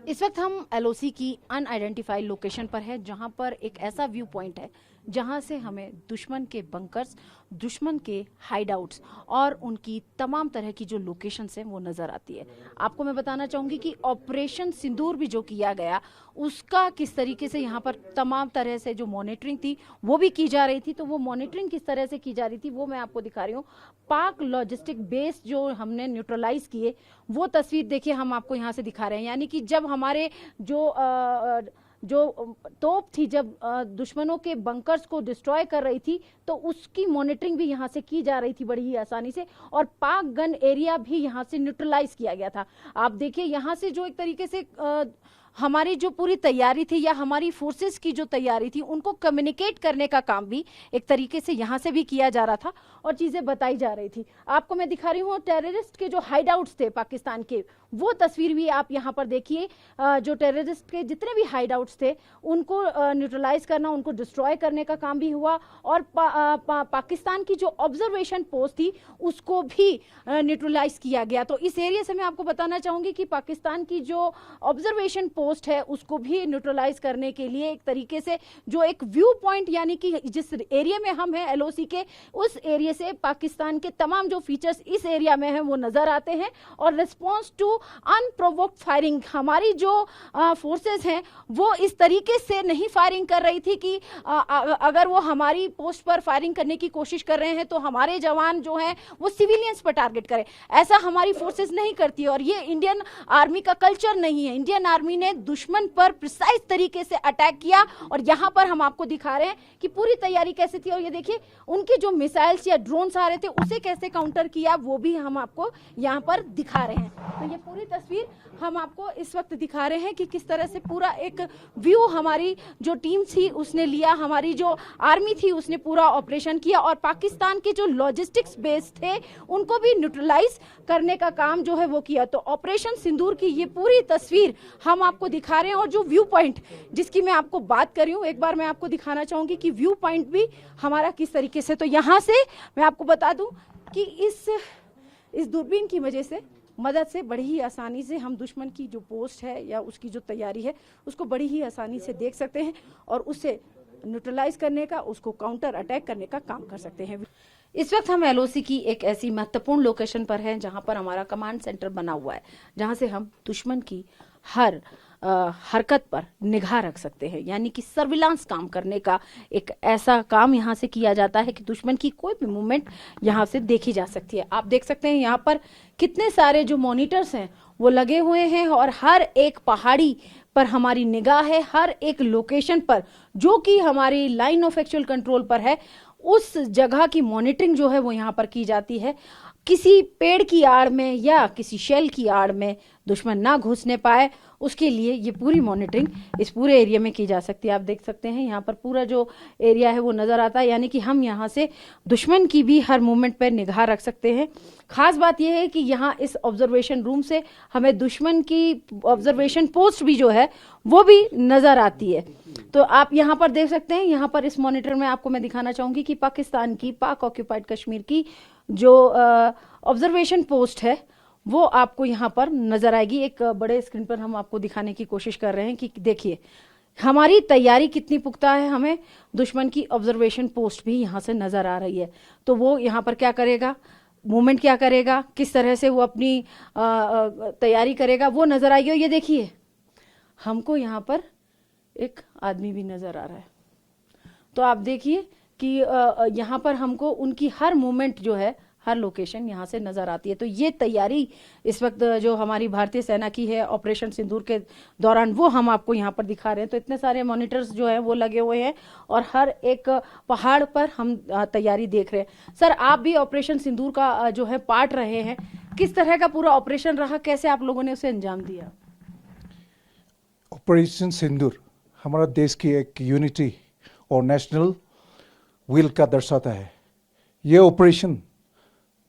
इस वक्त हम एलओसी की अनआइडेंटिफाइड लोकेशन पर है, जहां पर एक ऐसा व्यू पॉइंट है जहां से हमें दुश्मन के बंकर्स, दुश्मन के हाइडआउट्स और उनकी तमाम तरह की जो लोकेशंस हैं वो नजर आती है। आपको मैं बताना चाहूंगी कि ऑपरेशन सिंदूर भी जो किया गया उसका किस तरीके से यहाँ पर तमाम तरह से जो मॉनिटरिंग थी वो भी की जा रही थी। तो वो मॉनिटरिंग किस तरह से की जा रही थी वो मैं आपको दिखा रही हूँ। पाक लॉजिस्टिक बेस जो हमने न्यूट्रलाइज किए वो तस्वीर देखिए हम आपको यहाँ से दिखा रहे हैं। यानी कि जब हमारे जो तोप थी जब दुश्मनों के बंकर्स को डिस्ट्रॉय कर रही थी तो उसकी मॉनिटरिंग भी यहाँ से की जा रही थी बड़ी ही आसानी से, और पाक गन एरिया भी यहाँ से न्यूट्रलाइज किया गया था। आप देखिए यहाँ से जो एक तरीके से हमारी जो पूरी तैयारी थी या हमारी फोर्सेस की जो तैयारी थी उनको कम्युनिकेट करने का काम भी एक तरीके से यहाँ से भी किया जा रहा था और चीजें बताई जा रही थी। आपको मैं दिखा रही हूँ टेररिस्ट के जो हाइडआउट्स थे पाकिस्तान के, वो तस्वीर भी आप यहाँ पर देखिए। जो टेररिस्ट के जितने भी हाइडआउट्स थे उनको न्यूट्रलाइज करना, उनको डिस्ट्रॉय करने का काम भी हुआ, और पाकिस्तान की जो ऑब्जर्वेशन पोस्ट थी उसको भी न्यूट्रलाइज किया गया। तो इस एरिया से मैं आपको बताना चाहूंगी कि पाकिस्तान की जो ऑब्जर्वेशन पोस्ट है उसको भी न्यूट्रलाइज करने के लिए एक तरीके से जो एक व्यू पॉइंट, यानी कि जिस एरिया में हम हैं एलओसी के, उस एरिया से पाकिस्तान के तमाम जो फीचर्स इस एरिया में हैं वो नजर आते हैं। और रिस्पॉन्स टू अनप्रोवोक्ड फायरिंग, हमारी जो फोर्सेस हैं वो इस तरीके से नहीं फायरिंग कर रही थी कि अगर वो हमारी पोस्ट पर फायरिंग करने की कोशिश कर रहे हैं तो हमारे जवान जो हैं वो सिविलियंस पर टारगेट करें। ऐसा हमारी फोर्सेस नहीं करती और ये इंडियन आर्मी का कल्चर नहीं है। इंडियन आर्मी ने दुश्मन पर प्रिसाइज तरीके से अटैक किया और यहाँ पर हम आपको दिखा रहे हैं कि पूरी तैयारी कैसे थी। और ये देखिए उनके जो मिसाइल्स या ड्रोन्स आ रहे थे उसे कैसे काउंटर किया वो भी हम आपको यहाँ पर दिखा रहे हैं। तो ये पूरी तस्वीर हम आपको इस वक्त दिखा रहे हैं कि किस तरह से पूरा एक व्यू हमारी जो टीम थी उसने लिया, हमारी जो आर्मी थी उसने पूरा ऑपरेशन किया और पाकिस्तान के जो लॉजिस्टिक्स बेस थे उनको भी न्यूट्रलाइज करने का काम जो है वो किया। तो ऑपरेशन सिंदूर की ये पूरी तस्वीर हम आपको दिखा रहे हैं। और जो व्यू पॉइंट जिसकी मैं आपको बात कर रही हूँ, एक बार मैं आपको दिखाना चाहूंगी कि व्यू पॉइंट भी हमारा किस तरीके से। तो यहाँ से मैं आपको बता दूं कि इस दूरबीन की वजह से मदद से बड़ी ही आसानी से हम दुश्मन की जो पोस्ट है या उसकी जो तैयारी है उसको बड़ी ही आसानी से देख सकते हैं और उससे न्यूट्रलाइज करने का, उसको काउंटर अटैक करने का काम कर सकते हैं। इस वक्त हम एलओसी की एक ऐसी महत्वपूर्ण लोकेशन पर हैं जहां पर हमारा कमांड सेंटर बना हुआ है, जहां से हम दुश्मन की हर हरकत पर निगाह रख सकते हैं। यानी कि सर्विलांस काम करने का एक ऐसा काम यहाँ से किया जाता है कि दुश्मन की कोई भी मूवमेंट यहाँ से देखी जा सकती है। आप देख सकते हैं यहाँ पर कितने सारे जो मॉनिटर्स हैं वो लगे हुए हैं और हर एक पहाड़ी पर हमारी निगाह है, हर एक लोकेशन पर जो कि हमारी लाइन ऑफ एक्चुअल कंट्रोल पर है उस जगह की मॉनिटरिंग जो है वो यहाँ पर की जाती है। किसी पेड़ की आड़ में या किसी शेल की आड़ में दुश्मन ना घुसने पाए उसके लिए ये पूरी मॉनिटरिंग इस पूरे एरिया में की जा सकती है। आप देख सकते हैं यहाँ पर पूरा जो एरिया है वो नज़र आता है, यानी कि हम यहाँ से दुश्मन की भी हर मूवमेंट पर निगाह रख सकते हैं। खास बात यह है कि यहाँ इस ऑब्जर्वेशन रूम से हमें दुश्मन की ऑब्जर्वेशन पोस्ट भी जो है वो भी नज़र आती है। तो आप यहाँ पर देख सकते हैं, यहाँ पर इस मॉनिटर में आपको मैं दिखाना चाहूँगी कि पाकिस्तान की पाक ऑक्यूपाइड कश्मीर की जो ऑब्जर्वेशन पोस्ट है वो आपको यहाँ पर नजर आएगी। एक बड़े स्क्रीन पर हम आपको दिखाने की कोशिश कर रहे हैं कि देखिए हमारी तैयारी कितनी पुख्ता है। हमें दुश्मन की ऑब्जर्वेशन पोस्ट भी यहाँ से नजर आ रही है। तो वो यहाँ पर क्या करेगा, मूवमेंट क्या करेगा, किस तरह से वो अपनी तैयारी करेगा वो नजर आएगी। और ये देखिए हमको यहाँ पर एक आदमी भी नजर आ रहा है। तो आप देखिए कि यहाँ पर हमको उनकी हर मूवमेंट जो है, हर लोकेशन यहाँ से नजर आती है। तो ये तैयारी इस वक्त जो हमारी भारतीय सेना की है ऑपरेशन सिंदूर के दौरान वो हम आपको यहाँ पर दिखा रहे हैं। तो इतने सारे मॉनिटर्स जो हैं वो लगे हुए हैं और हर एक पहाड़ पर हम तैयारी देख रहे हैं। सर, आप भी ऑपरेशन सिंदूर का जो है पार्ट रहे हैं, किस तरह का पूरा ऑपरेशन रहा, कैसे आप लोगों ने उसे अंजाम दिया? ऑपरेशन सिंदूर हमारा देश की एक यूनिटी और नेशनल विल का दर्शाता है। ये ऑपरेशन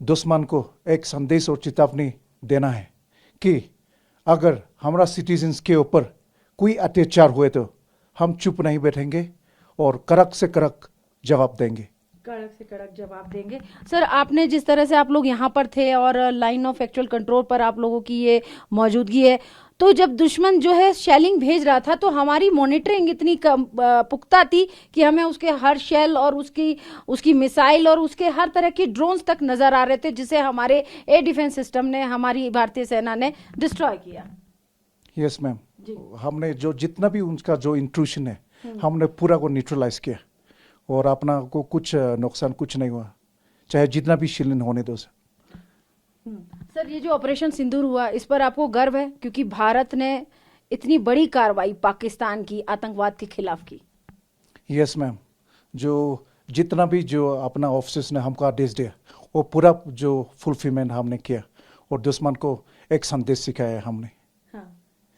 दुश्मन को एक संदेश और चेतावनी देना है कि अगर हमारा सिटीजन्स के ऊपर कोई अत्याचार हुए तो हम चुप नहीं बैठेंगे और कड़क से कड़क जवाब देंगे। कड़क से कड़क जवाब देंगे। सर, आपने जिस तरह से आप लोग यहाँ पर थे और लाइन ऑफ एक्चुअल कंट्रोल पर आप लोगों की ये मौजूदगी है, तो जब दुश्मन जो है शेलिंग भेज रहा था तो हमारी मॉनिटरिंग इतनी पुख्ता थी कि हमें उसके हर शेल और उसकी मिसाइल और उसके हर तरह की ड्रोन्स तक नजर आ रहे थे, जिसे हमारे एयर डिफेंस सिस्टम ने, हमारी भारतीय सेना ने डिस्ट्रॉय किया। यस मैम, हमने जो जितना भी उनका जो इंट्रूशन है हमने पूरा को न्यूट्रलाइज किया और अपना को कुछ नुकसान कुछ नहीं हुआ, चाहे जितना भी शिलिन होने दो। सर, ये जो ऑपरेशन सिंदूर हुआ इस पर आपको गर्व है, क्योंकि भारत ने इतनी बड़ी कार्रवाई पाकिस्तान की आतंकवाद के खिलाफ की। यस मैम, जो जितना भी जो अपना ऑफिसर्स ने हमको आदेश दिया वो पूरा जो फुलफिलमेंट हमने किया और दुश्मन को एक संदेश सिखाया हमने। हाँ,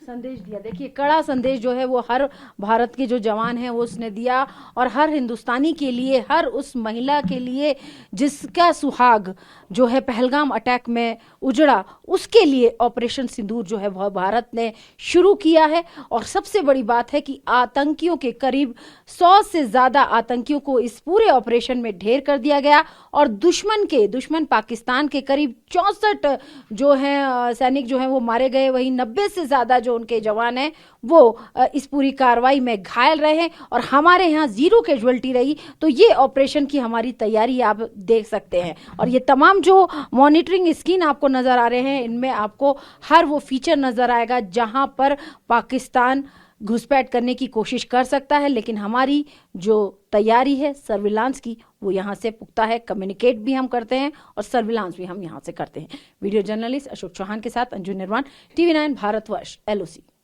संदेश दिया। देखिए, कड़ा संदेश जो है वो हर भारत के जो जवान हैं वो उसने दिया, और हर हिंदुस्तानी के लिए, हर उस महिला के लिए जिसका सुहाग जो है पहलगाम अटैक में उजड़ा, उसके लिए ऑपरेशन सिंदूर जो है वह भारत ने शुरू किया है। और सबसे बड़ी बात है कि आतंकियों के करीब 100 से ज्यादा आतंकियों को इस पूरे ऑपरेशन में ढेर कर दिया गया, और दुश्मन पाकिस्तान के करीब 64 जो हैं सैनिक जो हैं वो मारे गए, वहीं 90 से ज्यादा जो उनके जवान हैं वो इस पूरी कार्रवाई में घायल रहे, और हमारे यहाँ 0 कैजुअल्टी रही। तो ये ऑपरेशन की हमारी तैयारी आप देख सकते हैं, और ये तमाम जो मॉनिटरिंग स्क्रीन आपको नजर आ रहे हैं इनमें आपको हर वो फीचर नजर आएगा जहां पर पाकिस्तान घुसपैठ करने की कोशिश कर सकता है, लेकिन हमारी जो तैयारी है सर्विलांस की वो यहाँ से पुख्ता है। कम्युनिकेट भी हम करते हैं और सर्विलांस भी हम यहाँ से करते हैं। वीडियो जर्नलिस्ट अशोक चौहान के साथ अंजू निर्वाण, TV9 भारतवर्ष, LOC।